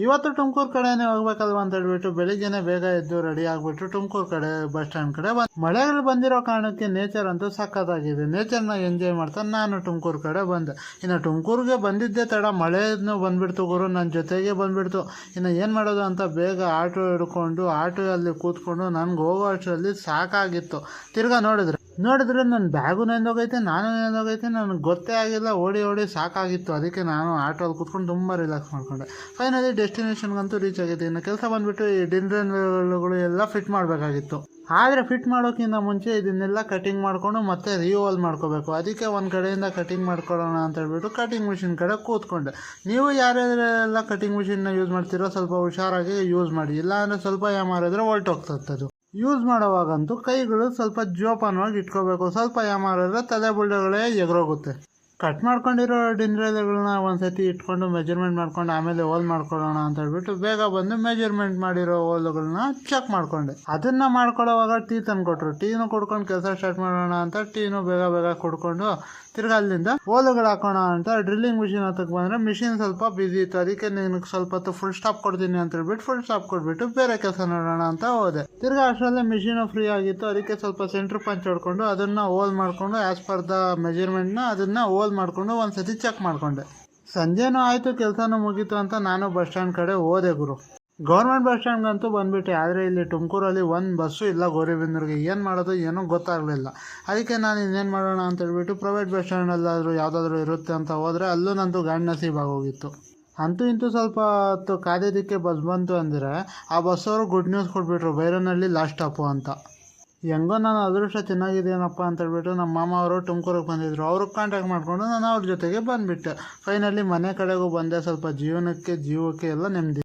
ಇವತ್ತು ತುಮಕೂರು ಕಡೆನೇ ಹೋಗ್ಬೇಕಲ್ವಾ ಅಂತ ಹೇಳ್ಬಿಟ್ಟು ಬೆಳಿಗ್ಗೆನೆ ಬೇಗ ಎದ್ದು ರೆಡಿ ಆಗ್ಬಿಟ್ಟು ತುಮಕೂರು ಕಡೆ ಬಸ್ ಸ್ಟ್ಯಾಂಡ್ ಕಡೆ ಮಳೆಗಳು ಬಂದಿರೋ ಕಾರಣಕ್ಕೆ ನೇಚರ್ ಅಂತೂ ಸಖತ್ತಾಗಿದೆ. ನೇಚರ್ನ ಎಂಜಾಯ್ ಮಾಡ್ತಾ ನಾನು ತುಮಕೂರು ಕಡೆ ಬಂದೆ. ಇನ್ನು ತುಮಕೂರಿಗೆ ಬಂದಿದ್ದೇ ತಡ ಮಳೆನೂ ಬಂದ್ಬಿಡ್ತು ಗುರು, ನನ್ನ ಜೊತೆಗೆ ಬಂದ್ಬಿಡ್ತು. ಇನ್ನು ಏನು ಮಾಡೋದು ಅಂತ ಬೇಗ ಆಟೋ ಹಿಡ್ಕೊಂಡು ಆಟೋದಲ್ಲಿ ಕೂತ್ಕೊಂಡು ನನಗೆ ಹೋಗೋ ಅಷ್ಟರಲ್ಲಿ ಸಾಕಾಗಿತ್ತು. ತಿರ್ಗಾ ನೋಡಿದ್ರೆ ನನ್ನ ಬ್ಯಾಗು ನೆಂದೋಗೈತೆ, ನಾನು ನೆಂದೋಗೈತೆ, ನನಗೆ ಗೊತ್ತೇ ಆಗಿಲ್ಲ. ಓಡಿ ಸಾಕಾಗಿತ್ತು. ಅದಕ್ಕೆ ನಾನು ಆಟೋಲ್ಲಿ ಕೂತ್ಕೊಂಡು ತುಂಬ ರಿಲ್ಯಾಕ್ಸ್ ಮಾಡ್ಕೊಂಡೆ. ಫೈನಲಿ ಡೆಸ್ಟಿನೇಷನ್ಗಂತೂ ರೀಚ್ ಆಗಿತ್ತು. ಇನ್ನು ಕೆಲಸ ಬಂದುಬಿಟ್ಟು ಈ ಡಿನ್ರನ್ಗಳು ಎಲ್ಲ ಫಿಟ್ ಮಾಡಬೇಕಾಗಿತ್ತು. ಆದರೆ ಫಿಟ್ ಮಾಡೋಕ್ಕಿಂತ ಮುಂಚೆ ಇದನ್ನೆಲ್ಲ ಕಟಿಂಗ್ ಮಾಡಿಕೊಂಡು ಮತ್ತೆ ರಿವಾಲ್ವ್ ಮಾಡ್ಕೋಬೇಕು. ಅದಕ್ಕೆ ಒಂದು ಕಡೆಯಿಂದ ಕಟಿಂಗ್ ಮಾಡ್ಕೊಳ್ಳೋಣ ಅಂತ ಹೇಳ್ಬಿಟ್ಟು ಕಟಿಂಗ್ ಮಿಷಿನ್ ಕಡೆ ಕೂತ್ಕೊಂಡೆ. ನೀವು ಯಾರ್ಯಾರೆಲ್ಲ ಕಟಿಂಗ್ ಮಿಷಿನ್ನ ಯೂಸ್ ಮಾಡ್ತೀರೋ ಸ್ವಲ್ಪ ಹುಷಾರಾಗಿ ಯೂಸ್ ಮಾಡಿ, ಇಲ್ಲಾಂದರೆ ಸ್ವಲ್ಪ ಯಾಮಾರಿದ್ರೆ ಹೊಲ್ಟೋಗ್ತದ್ದು. ಯೂಸ್ ಮಾಡೋವಾಗಂತೂ ಕೈಗಳು ಸ್ವಲ್ಪ ಜೋಪಾನವಾಗಿ ಇಟ್ಕೋಬೇಕು. ಸ್ವಲ್ಪ ಯಾಮಾರಿದ್ರೆ ತಲೆ ಬುಳ್ಳೆಗಳೇ ಎಗರೋಗುತ್ತೆ. ಕಟ್ ಮಾಡ್ಕೊಂಡಿರೋ ಡಿನ್ರಲ್ಗಳನ್ನ ಒಂದು ಸತಿ ಇಟ್ಕೊಂಡು ಮೆಜರ್ಮೆಂಟ್ ಮಾಡ್ಕೊಂಡು ಆಮೇಲೆ ಹೋಲ್ ಮಾಡ್ಕೊಳ್ಳೋಣ ಅಂತ ಹೇಳ್ಬಿಟ್ಟು ಬೇಗ ಬಂದು ಮೆಜರ್ಮೆಂಟ್ ಮಾಡಿರೋ ಹೋಲ್ಗಳನ್ನ ಚೆಕ್ ಮಾಡ್ಕೊಂಡೆ. ಅದನ್ನು ಮಾಡ್ಕೊಳ್ಳೋವಾಗ ಟೀ ತಂದುಕೊಟ್ರು. ಟೀನು ಕುಡ್ಕೊಂಡು ಕೆಲಸ ಸ್ಟಾರ್ಟ್ ಮಾಡೋಣ ಅಂತ ಟೀನು ಬೇಗ ಕುಡ್ಕೊಂಡು ತಿರ್ಗಿ ಅಲ್ಲಿಂದ ಹೋಲುಗಳು ಹಾಕೋಣ ಅಂತ ಡ್ರಿಲ್ಲಿಂಗ್ ಮಿಷಿನ್ ಹತ್ತಕ್ಕೆ ಬಂದರೆ ಮಿಷಿನ್ ಸ್ವಲ್ಪ ಬ್ಯುಸಿ ಇತ್ತು. ಅದಕ್ಕೆ ನಿನಗೆ ಸ್ವಲ್ಪ ಹೊತ್ತು ಫುಲ್ ಸ್ಟಾಪ್ ಕೊಡ್ತೀನಿ ಅಂತ ಹೇಳ್ಬಿಟ್ಟು ಫುಲ್ ಸ್ಟಾಪ್ ಕೊಟ್ಬಿಟ್ಟು ಬೇರೆ ಕೆಲಸ ನೋಡೋಣ ಅಂತ ಹೋದೆ. ತಿರ್ಗಿ ಅಷ್ಟರಲ್ಲೇ ಮಿಷಿನು ಫ್ರೀ ಆಗಿತ್ತು. ಅದಕ್ಕೆ ಸ್ವಲ್ಪ ಸೆಂಟ್ರ್ ಪಂಚ್ ಹೊಡ್ಕೊಂಡು ಅದನ್ನು ಹೋಲ್ ಮಾಡಿಕೊಂಡು ಆ್ಯಸ್ ಪರ್ ದ ಮೆಜರ್ಮೆಂಟ್ನ ಅದನ್ನು ಹೋಲ್ ಮಾಡಿಕೊಂಡು ಒಂದು ಸತಿ ಚೆಕ್ ಮಾಡಿಕೊಂಡೆ. ಸಂಜೆನೂ ಆಯಿತು, ಕೆಲಸನೂ ಮುಗೀತು ಅಂತ ನಾನು ಬಸ್ ಸ್ಟ್ಯಾಂಡ್ ಕಡೆ ಹೋದೆ ಗುರು. Government bus ಸ್ಟ್ಯಾಂಡ್ಗಂತೂ ಬಂದುಬಿಟ್ಟೆ. ಆದರೆ ಇಲ್ಲಿ ತುಮಕೂರಲ್ಲಿ ಒಂದು ಬಸ್ಸು ಇಲ್ಲ ಗೌರಿಬಿದನೂರಿಗೆ. ಏನು ಮಾಡೋದು ಏನೋ ಗೊತ್ತಾಗಲಿಲ್ಲ. ಅದಕ್ಕೆ ನಾನು ಇನ್ನೇನು ಮಾಡೋಣ ಅಂತ ಹೇಳ್ಬಿಟ್ಟು ಪ್ರೈವೇಟ್ ಬಸ್ ಸ್ಟ್ಯಾಂಡಲ್ಲಾದರೂ ಯಾವುದಾದ್ರೂ ಇರುತ್ತೆ ಅಂತ ಹೋದರೆ ಅಲ್ಲೂ ನಂದು ಗಾಡಿ ನಸೀಬಾಗೋಗಿತ್ತು. ಅಂತೂ ಇಂತೂ ಸ್ವಲ್ಪ ಹೊತ್ತು ಕಾದಿದ್ದಕ್ಕೆ ಬಸ್ ಬಂತು ಅಂದರೆ ಆ ಬಸ್ಸವರು ಗುಡ್ ನ್ಯೂಸ್ ಕೊಟ್ಬಿಟ್ರು, ಬೈರನಹಳ್ಳಿ ಲಾಸ್ಟ್ ಸ್ಟಾಪು ಅಂತ. ಹೆಂಗೋ ನಾನು ಅದೃಷ್ಟ ಚೆನ್ನಾಗಿದ್ದೇನಪ್ಪ ಅಂತ ಹೇಳ್ಬಿಟ್ಟು ನಮ್ಮ ಮಾಮ ಅವರು ತುಮಕೂರಿಗೆ ಬಂದಿದ್ದರು. ಅವ್ರಿಗೆ ಕಾಂಟ್ಯಾಕ್ಟ್ ಮಾಡಿಕೊಂಡು ನಾನು ಅವ್ರ ಜೊತೆಗೆ ಬಂದುಬಿಟ್ಟೆ. ಫೈನಲಿ ಮನೆ ಕಡೆಗೂ ಬಂದೆ. ಸ್ವಲ್ಪ ಜೀವಕ್ಕೆ ಎಲ್ಲ ನೆಮ್ಮದಿ.